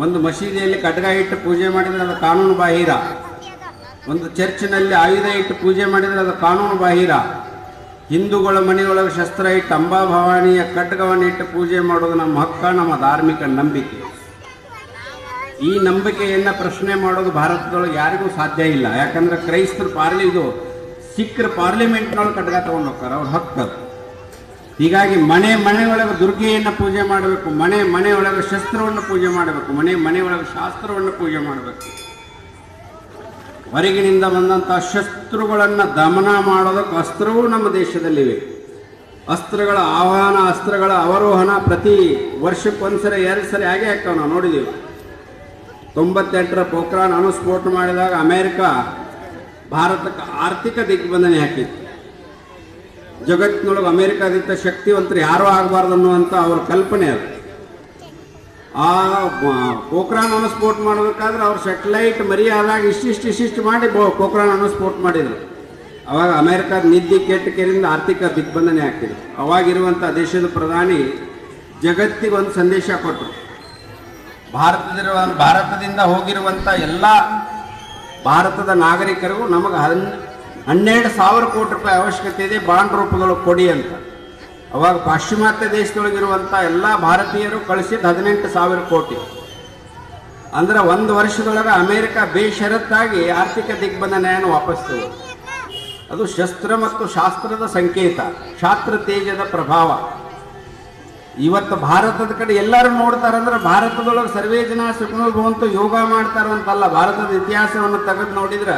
ಒಂದು ಮಸೀದಿಯಲ್ಲಿ ಖಡ್ಗ ಇಟ್ಟು ಪೂಜೆ ಮಾಡಿದರೆ ಅದು ಕಾನೂನು ಬಾಹಿರ. ಒಂದು ಚರ್ಚ್ನಲ್ಲಿ ಆಯುಧ ಇಟ್ಟು ಪೂಜೆ ಮಾಡಿದರೆ ಅದು ಕಾನೂನು ಬಾಹಿರ. ಹಿಂದೂಗಳ ಮನೆಯೊಳಗೆ ಶಸ್ತ್ರ ಇಟ್ಟು ಅಂಬಾಭವಾನಿಯ ಖಡ್ಗವನ್ನು ಇಟ್ಟು ಪೂಜೆ ಮಾಡೋದು ನಮ್ಮ ಹಕ್ಕ, ನಮ್ಮ ಧಾರ್ಮಿಕ ನಂಬಿಕೆ. ಈ ನಂಬಿಕೆಯನ್ನು ಪ್ರಶ್ನೆ ಮಾಡೋದು ಭಾರತದೊಳಗೆ ಯಾರಿಗೂ ಸಾಧ್ಯ ಇಲ್ಲ. ಯಾಕಂದ್ರೆ ಕ್ರೈಸ್ತರು ಸಿಖ್ರ ಪಾರ್ಲಿಮೆಂಟ್ನೊಳಗೆ ಖಡ್ಗ ತಗೊಂಡು ಹೋಗ್ತಾರೆ, ಅವ್ರ ಹಕ್ಕು. ಹೀಗಾಗಿ ಮನೆಯೊಳಗೆ ದುರ್ಗೆಯನ್ನು ಪೂಜೆ ಮಾಡಬೇಕು, ಮನೆಯೊಳಗೆ ಶಸ್ತ್ರವನ್ನು ಪೂಜೆ ಮಾಡಬೇಕು, ಮನೆಯೊಳಗೆ ಶಾಸ್ತ್ರವನ್ನು ಪೂಜೆ ಮಾಡಬೇಕು. ಹೊರಗಿನಿಂದ ಬಂದಂಥ ಶಸ್ತ್ರಗಳನ್ನು ದಮನ ಮಾಡೋದಕ್ಕೆ ಅಸ್ತ್ರವೂ ನಮ್ಮ ದೇಶದಲ್ಲಿವೆ. ಅಸ್ತ್ರಗಳ ಆಹ್ವಾನ, ಅಸ್ತ್ರಗಳ ಅವರೋಹಣ ಪ್ರತಿ ವರ್ಷಕ್ಕೊಂದ್ಸರಿ 2 ಸರಿ ಹಾಗೆ ಆಗ್ತಾವೆ. ನಾವು ನೋಡಿದ್ದೀವಿ. 98ರ ಪೋಖ್ರಾನ್ ಅಣುಸ್ಫೋಟ ಮಾಡಿದಾಗ ಅಮೇರಿಕ ಭಾರತಕ್ಕೆ ಆರ್ಥಿಕ ದಿಗ್ಬಂಧನೆ ಹಾಕಿತ್ತು. ಜಗತ್ತಿನೊಳಗೆ ಅಮೇರಿಕಾದಿಂದ ಶಕ್ತಿವಂತರು ಯಾರೂ ಆಗಬಾರ್ದು ಅನ್ನುವಂಥ ಅವ್ರ ಕಲ್ಪನೆ ಅದು. ಆ ಪೋಖ್ರಾನ್ ಅಣುಸ್ಫೋಟ ಮಾಡಬೇಕಾದ್ರೆ ಅವ್ರ ಸ್ಯಾಟಲೈಟ್ ಮರಿಯಾದಾಗ ಇಷ್ಟಿಷ್ಟು ಮಾಡಿ ಪೋಖ್ರಾನ್ ಅಣುಸ್ಫೋಟ ಮಾಡಿದರು. ಅವಾಗ ಅಮೇರಿಕಾದ ನಿದ್ದೆ ಕೆಟ್ಟಕೆರಿಂದ ಆರ್ಥಿಕ ದಿಗ್ಬಂಧನೆ ಹಾಕಿದ್ರು. ಅವಾಗಿರುವಂಥ ದೇಶದ ಪ್ರಧಾನಿ ಜಗತ್ತಿಗೆ ಒಂದು ಸಂದೇಶ ಕೊಟ್ಟರು. ಭಾರತದಿಂದ ಹೋಗಿರುವಂಥ ಎಲ್ಲ ಭಾರತದ ನಾಗರಿಕರಿಗೂ ನಮಗೆ 12,000 ಕೋಟಿ ರೂಪಾಯಿ ಅವಶ್ಯಕತೆ ಇದೆ, ಬಾಂಡ್ ರೂಪದೊಳಗೆ ಕೊಡಿ ಅಂತ. ಅವಾಗ ಪಾಶ್ಚಿಮಾತ್ಯ ದೇಶದೊಳಗಿರುವಂಥ ಎಲ್ಲ ಭಾರತೀಯರು ಕಳಿಸಿದ್ದು 18,000 ಕೋಟಿ. ಅಂದ್ರೆ 1 ವರ್ಷದೊಳಗೆ ಅಮೇರಿಕ ಬೇಷರತ್ತಾಗಿ ಆರ್ಥಿಕ ದಿಗ್ಬಂಧನೆಯನ್ನು ವಾಪಸ್ ತಗೊಂಡು. ಅದು ಶಸ್ತ್ರ ಮತ್ತು ಶಾಸ್ತ್ರದ ಸಂಕೇತ, ಕ್ಷಾತ್ರ ತೇಜದ ಪ್ರಭಾವ. ಇವತ್ತು ಭಾರತದ ಕಡೆ ಎಲ್ಲರೂ ನೋಡ್ತಾರಂದ್ರೆ ಭಾರತದೊಳಗೆ ಸರ್ವೇ ಜನ ಸುಖನೋ ಭವಂತು ಯೋಗ ಮಾಡ್ತಾರಂತಲ್ಲ. ಭಾರತದ ಇತಿಹಾಸವನ್ನು ತೆಗೆದು ನೋಡಿದ್ರೆ